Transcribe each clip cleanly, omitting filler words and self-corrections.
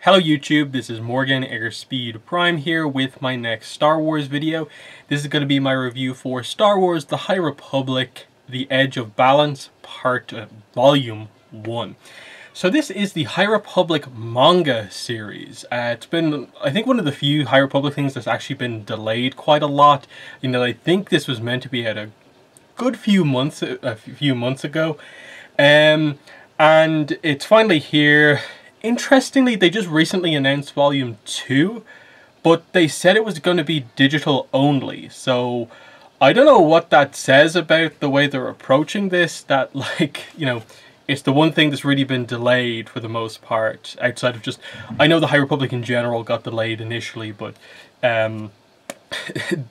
Hello YouTube, this is Morgan Airspeed Prime here with my next Star Wars video. This is going to be my review for Star Wars The High Republic, The Edge of Balance, Volume 1. So this is the High Republic manga series. It's been, I think, one of the few High Republic things that's actually been delayed quite a lot. You know, I think this was meant to be out a good few months ago. And it's finally here. Interestingly, they just recently announced Volume 2, but they said it was going to be digital only. So I don't know what that says about the way they're approaching this, that, like, you know, it's the one thing that's really been delayed for the most part, outside of just, I know the High Republic in general got delayed initially, but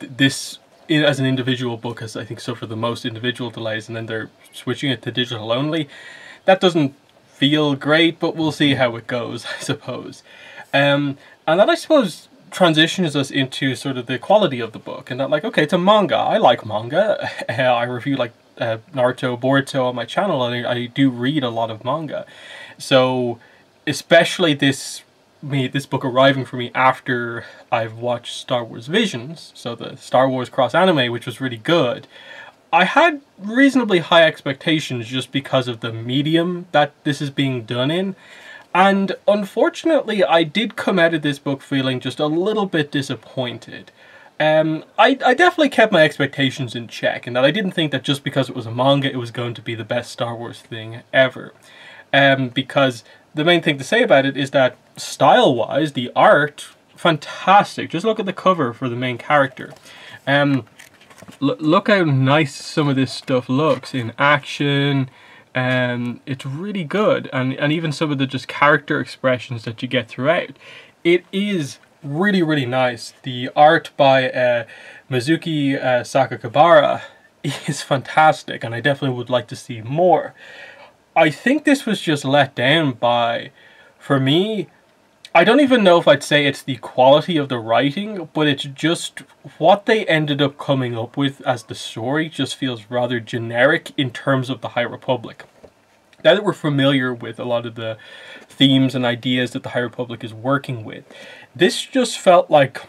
this, as an individual book, has, I think, suffered the most individual delays, and then they're switching it to digital only. That doesn't feel great, but we'll see how it goes, I suppose. And that, I suppose, transitions us into sort of the quality of the book, and that, like, okay, it's a manga. I like manga. I review, like, Naruto, Boruto on my channel, and I do read a lot of manga. So, especially this book arriving for me after I've watched Star Wars Visions, so the Star Wars cross anime, which was really good. I had reasonably high expectations just because of the medium that this is being done in, and unfortunately I did come out of this book feeling just a little bit disappointed. I definitely kept my expectations in check, and that I didn't think that just because it was a manga it was going to be the best Star Wars thing ever. Because the main thing to say about it is that style-wise, the art, fantastic. Just look at the cover for the main character. Look how nice some of this stuff looks in action. It's really good, and even some of the just character expressions that you get throughout. It is really nice. The art by Mizuki Sakakibara is fantastic, and I definitely would like to see more. I think this was just let down by, for me, I don't even know if I'd say it's the quality of the writing, but it's just what they ended up coming up with as the story just feels rather generic in terms of the High Republic. Now that we're familiar with a lot of the themes and ideas that the High Republic is working with, this just felt like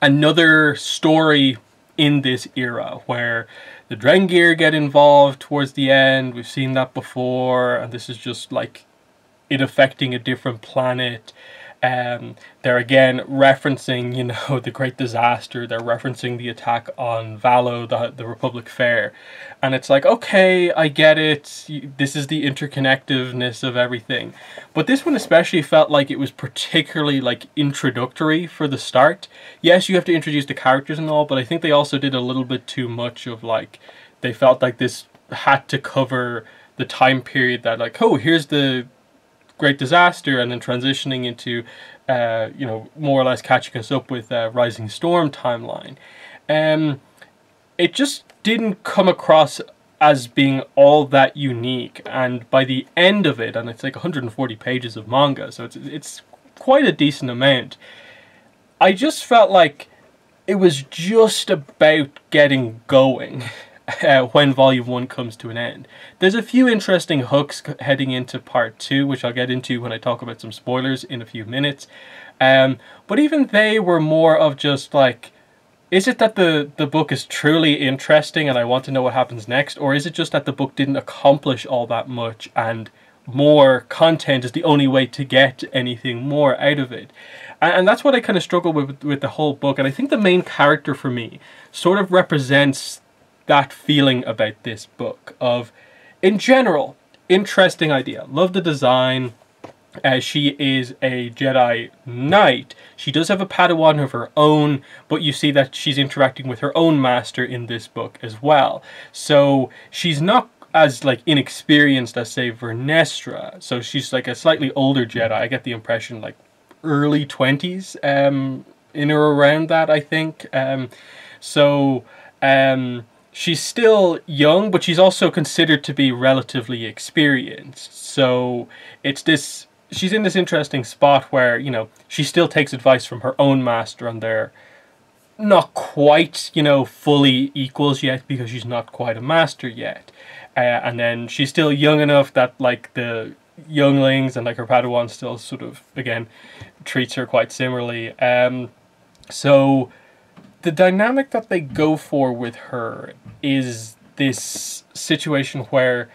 another story in this era where the Drengir get involved towards the end. We've seen that before, and this is just like it affecting a different planet. They're again referencing, you know, the Great Disaster. They're referencing the attack on Valo, the Republic Fair. And it's like, okay, I get it. This is the interconnectedness of everything. But this one especially felt like it was particularly, like, introductory for the start. Yes, you have to introduce the characters and all, but I think they also did a little bit too much of, like, they felt like this had to cover the time period that, like, oh, here's the Great Disaster, and then transitioning into, you know, more or less catching us up with Rising Storm timeline. It just didn't come across as being all that unique, and by the end of it, and it's like 140 pages of manga, so it's quite a decent amount, I just felt like it was just about getting going. When Volume 1 comes to an end. There's a few interesting hooks heading into Part 2, which I'll get into when I talk about some spoilers in a few minutes. But even they were more of just like, is it that the book is truly interesting and I want to know what happens next? Or is it just that the book didn't accomplish all that much and more content is the only way to get anything more out of it? And that's what I kind of struggle with the whole book. And I think the main character for me sort of represents that feeling about this book of, in general, interesting idea. Love the design. She is a Jedi Knight. She does have a Padawan of her own, but you see that she's interacting with her own master in this book as well. So she's not as, like, inexperienced as, say, Vernestra. So she's like a slightly older Jedi. I get the impression, like, early 20s, in or around that, I think. She's still young, but she's also considered to be relatively experienced. So it's this, she's in this interesting spot where, you know, she still takes advice from her own master, and they're not quite, you know, fully equals yet because she's not quite a master yet. And then she's still young enough that, like, the younglings, and like her Padawan still sort of, again, treats her quite similarly. So the dynamic that they go for with her is this situation where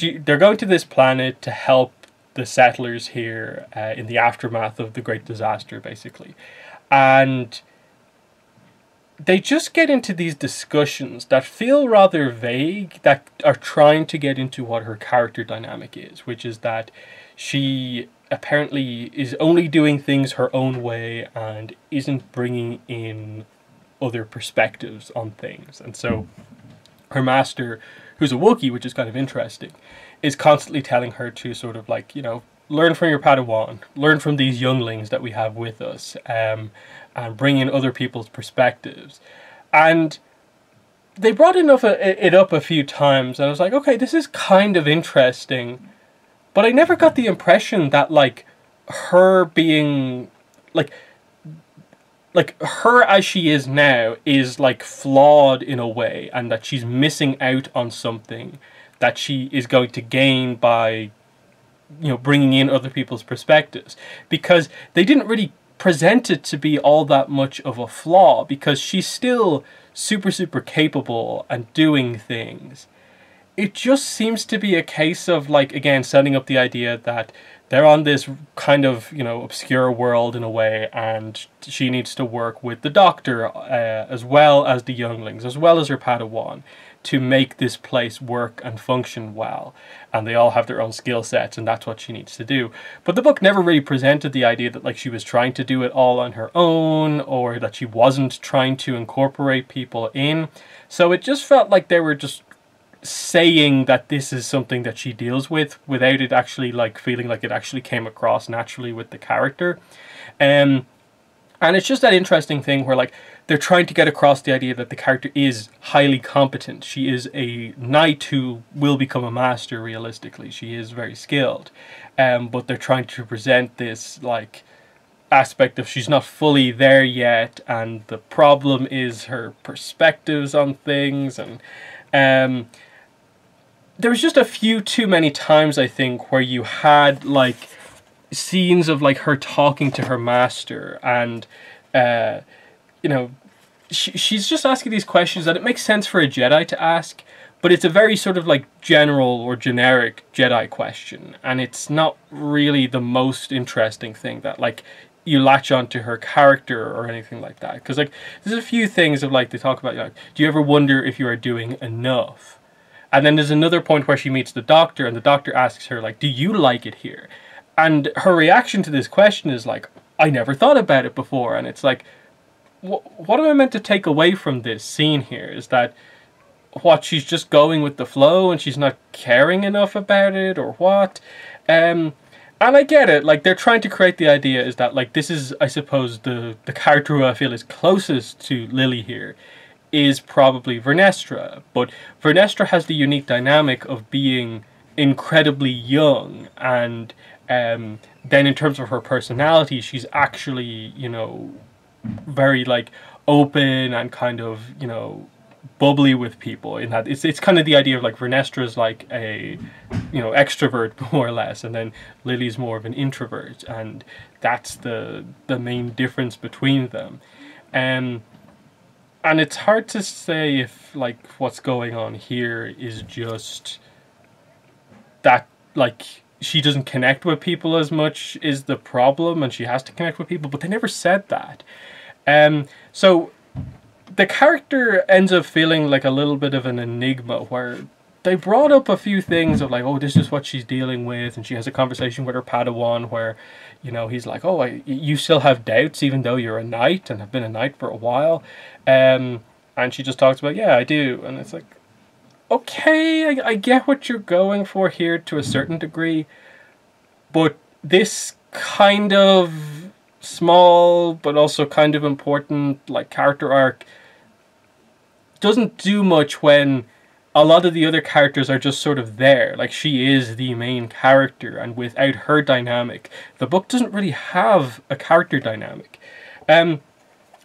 they're going to this planet to help the settlers here in the aftermath of the great disaster, basically. And they just get into these discussions that feel rather vague, that are trying to get into what her character dynamic is, which is that she apparently is only doing things her own way and isn't bringing in other perspectives on things. And so her master, who's a Wookiee, which is kind of interesting, is constantly telling her to sort of like, you know, learn from your Padawan, learn from these younglings that we have with us, and bring in other people's perspectives. And they brought it up a few times, and I was like, okay, this is kind of interesting, but I never got the impression that like her being like her as she is now is like flawed in a way, and that she's missing out on something that she is going to gain by, you know, bringing in other people's perspectives, because they didn't really present it to be all that much of a flaw, because she's still super capable and doing things. It just seems to be a case of, like, again, setting up the idea that they're on this kind of, you know, obscure world in a way, and she needs to work with the Doctor as well as the younglings, as well as her Padawan, to make this place work and function well. And they all have their own skill sets, and that's what she needs to do. But the book never really presented the idea that like she was trying to do it all on her own, or that she wasn't trying to incorporate people in. So it just felt like they were just saying that this is something that she deals with, without it actually like feeling like it actually came across naturally with the character. And it's just that interesting thing where like they're trying to get across the idea that the character is highly competent. She is a knight who will become a master realistically. She is very skilled. But they're trying to present this like aspect of she's not fully there yet, and the problem is her perspectives on things. And there was just a few too many times, I think, where you had like scenes of like her talking to her master, and you know, she's just asking these questions that it makes sense for a Jedi to ask, but it's a very sort of like general or generic Jedi question, and it's not really the most interesting thing that like you latch onto her character or anything like that. Because like there's a few things of like they talk about, like, do you ever wonder if you are doing enough? And then there's another point where she meets the Doctor, and the Doctor asks her like, do you like it here? And her reaction to this question is like, I never thought about it before. And it's like, what am I meant to take away from this scene here? Is that what, she's just going with the flow and she's not caring enough about it, or what? And I get it, like they're trying to create the idea is that like this is, I suppose, the character who I feel is closest to Lily here is probably Vernestra. But Vernestra has the unique dynamic of being incredibly young, and then in terms of her personality, she's actually, you know, very like open and kind of, you know, bubbly with people, in that it's kind of the idea of like Vernestra's like a, you know, extrovert more or less, and then Lily's more of an introvert, and that's the main difference between them. And it's hard to say if like what's going on here is just that like she doesn't connect with people as much is the problem, and she has to connect with people, but they never said that. So the character ends up feeling like a little bit of an enigma, where they brought up a few things of like, oh, this is what she's dealing with, and she has a conversation with her Padawan where, you know, he's like, oh, you still have doubts even though you're a knight and have been a knight for a while. And she just talks about, yeah, I do. And it's like, okay, I get what you're going for here to a certain degree, but this kind of small but also kind of important like character arc doesn't do much when a lot of the other characters are just sort of there. Like, she is the main character, and without her dynamic, the book doesn't really have a character dynamic.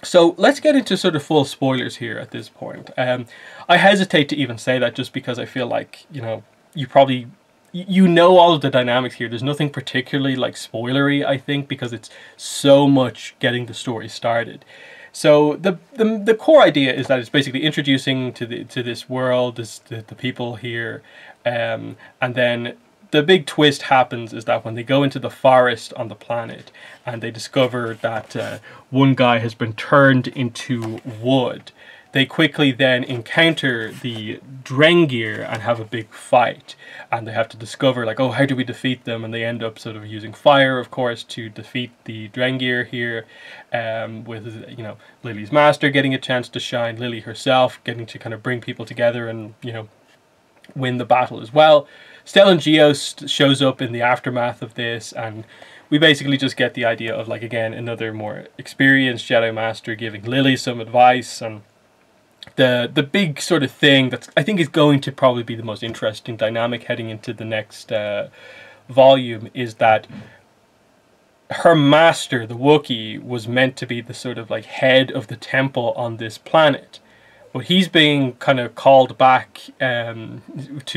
So let's get into sort of full spoilers here at this point. I hesitate to even say that just because I feel like, you know, you probably you know all of the dynamics here. There's nothing particularly like spoilery, I think, because it's so much getting the story started. So the core idea is that it's basically introducing to this world, the people here, and then the big twist happens is that when they go into the forest on the planet and they discover that one guy has been turned into wood, they quickly then encounter the Drengir and have a big fight. And they have to discover, like, oh, how do we defeat them? And they end up sort of using fire, of course, to defeat the Drengir here. With, you know, Lily's master getting a chance to shine, Lily herself getting to kind of bring people together and, you know, win the battle as well. Stellan Gios shows up in the aftermath of this, and we basically just get the idea of, like, again, another more experienced Jedi Master giving Lily some advice. And the big sort of thing that I think is going to probably be the most interesting dynamic heading into the next volume is that her master, the Wookiee, was meant to be the sort of like head of the temple on this planet. But he's being kind of called back to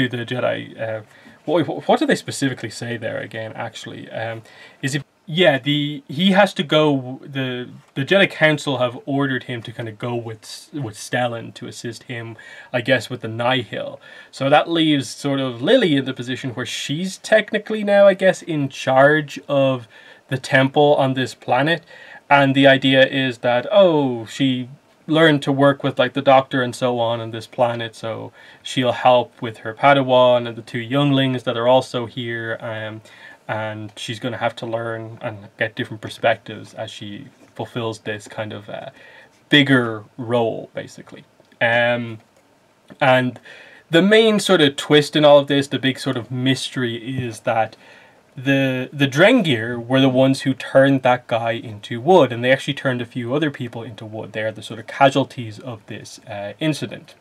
the Jedi. What do they specifically say there again? Actually, is it? Yeah, he has to go. The Jedi Council have ordered him to kind of go with Stellan to assist him, I guess, with the Nihil. So that leaves sort of Lily in the position where she's technically now, I guess, in charge of the temple on this planet. And the idea is that, oh, she learn to work with like the doctor and so on this planet, so she'll help with her Padawan and the two younglings that are also here, and she's going to have to learn and get different perspectives as she fulfills this kind of bigger role, basically. And the main sort of twist in all of this, the big sort of mystery, is that the Drengir were the ones who turned that guy into wood, and they actually turned a few other people into wood. They are the sort of casualties of this incident.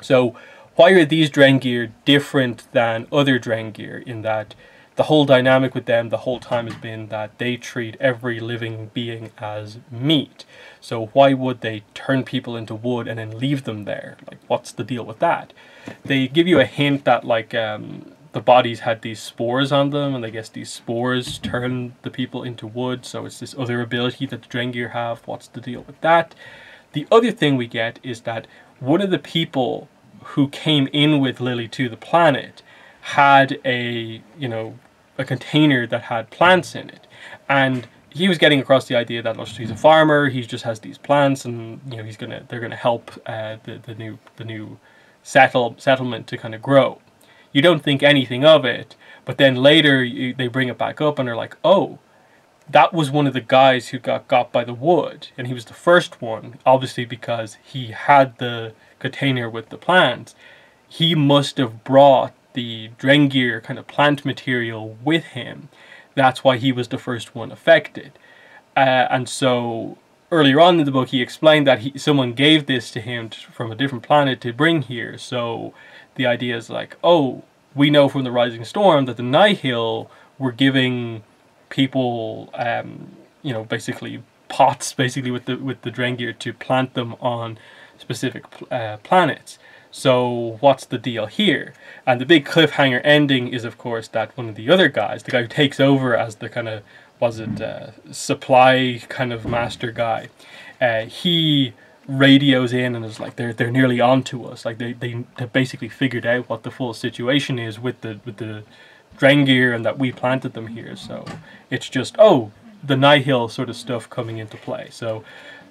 So why are these Drengir different than other Drengir, in that the whole dynamic with them the whole time has been that they treat every living being as meat? So why would they turn people into wood and then leave them there? Like, what's the deal with that? They give you a hint that, like, the bodies had these spores on them, and I guess these spores turn the people into wood, so it's this other ability that the Drengir have. What's the deal with that? The other thing we get is that one of the people who came in with Lily to the planet had a container that had plants in it, and he was getting across the idea that he's a farmer, he just has these plants, and you know they're gonna help the new settlement to kind of grow. You don't think anything of it, but then later they bring it back up and they're like, oh, that was one of the guys who got by the wood, and he was the first one, obviously because he had the container with the plants. He must have brought the Drengir kind of plant material with him. That's why he was the first one affected. And so earlier on in the book, he explained that someone gave this to him from a different planet to bring here. So the idea is like, oh, we know from the Rising Storm that the Nihil were giving people, basically pots, basically with the Drengir to plant them on specific planets. So what's the deal here? And the big cliffhanger ending is, of course, that one of the other guys, the guy who takes over as the kind of, supply kind of master guy, he radios in and is like, they're nearly on to us. Like they basically figured out what the full situation is with the Drengir, and that we planted them here. So it's just, oh, the Nihil sort of stuff coming into play. So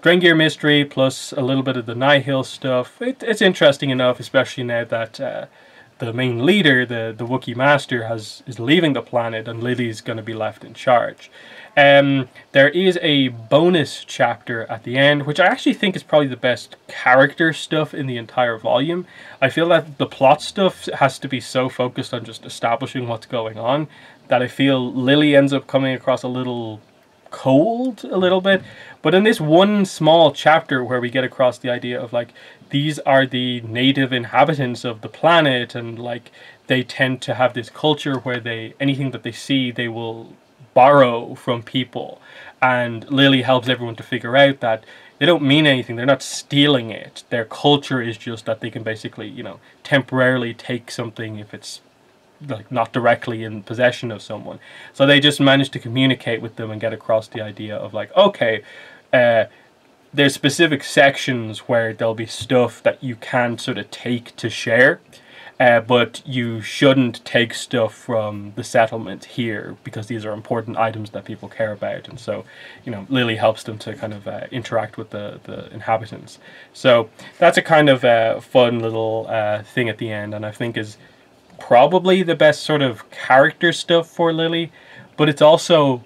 Drengir mystery plus a little bit of the Nihil stuff. It's interesting enough, especially now that the main leader, the Wookiee master, is leaving the planet, and Lily's going to be left in charge. There is a bonus chapter at the end, which I actually think is probably the best character stuff in the entire volume. I feel that the plot stuff has to be so focused on just establishing what's going on that I feel Lily ends up coming across a little cold a little bit. But in this one small chapter where we get across the idea of, like, these are the native inhabitants of the planet, and like they tend to have this culture where anything that they see they will borrow from people, and Lily helps everyone to figure out that they don't mean anything, they're not stealing it, their culture is just that they can basically, temporarily take something if it's like not directly in possession of someone. So they just managed to communicate with them and get across the idea of like, okay, there's specific sections where there'll be stuff that you can sort of take to share, but you shouldn't take stuff from the settlement here because these are important items that people care about. And so, you know, Lily helps them to kind of interact with the inhabitants. So that's a kind of fun little thing at the end, and I think is probably the best sort of character stuff for Lily, but it's also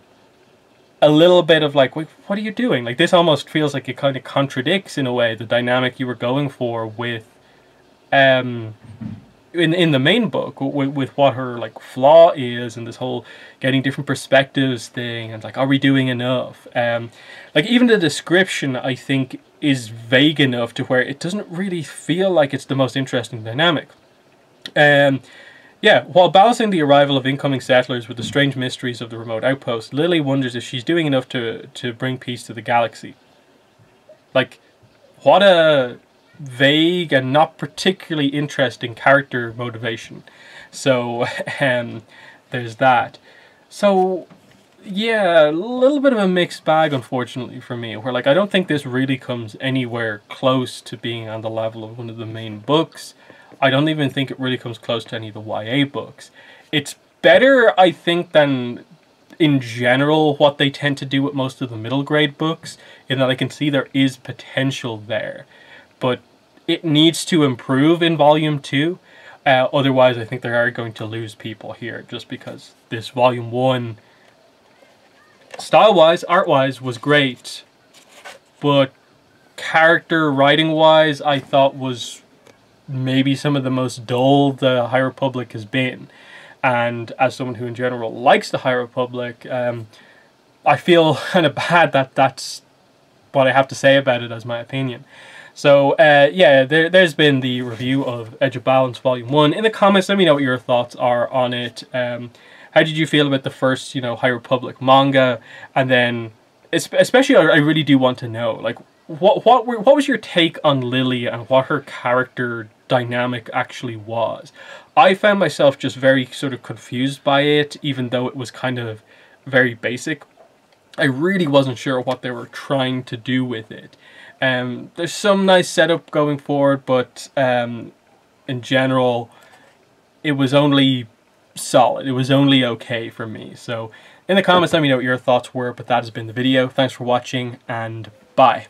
a little bit of like, wait, what are you doing? Like, this almost feels like it kind of contradicts in a way the dynamic you were going for with in the main book, with what her like flaw is, and this whole getting different perspectives thing, and like, are we doing enough? Like, even the description I think is vague enough to where it doesn't really feel like it's the most interesting dynamic. Yeah, while balancing the arrival of incoming settlers with the strange mysteries of the remote outpost, Lily wonders if she's doing enough to bring peace to the galaxy. Like, what a vague and not particularly interesting character motivation. So, there's that. So, yeah, a little bit of a mixed bag, unfortunately, for me, where, like, I don't think this really comes anywhere close to being on the level of one of the main books. I don't even think it really comes close to any of the YA books. It's better, I think, than in general what they tend to do with most of the middle grade books, in that I can see there is potential there. But it needs to improve in volume 2. Otherwise, I think they are going to lose people here, just because this volume 1, style-wise, art-wise, was great. But character writing-wise, I thought was maybe some of the most dull the High Republic has been. And as someone who in general likes the High Republic, I feel kind of bad that that's what I have to say about it as my opinion. So yeah, there's been the review of Edge of Balance Volume 1. In the comments, let me know what your thoughts are on it. How did you feel about the first, you know, High Republic manga? And then, especially, I really do want to know, like, what was your take on Lily and what her character dynamic actually was? I found myself just very sort of confused by it, even though it was kind of very basic. I really wasn't sure what they were trying to do with it. There's some nice setup going forward, but in general, it was only solid. It was only okay for me. So in the comments, let me know what your thoughts were, but that has been the video. Thanks for watching, and bye.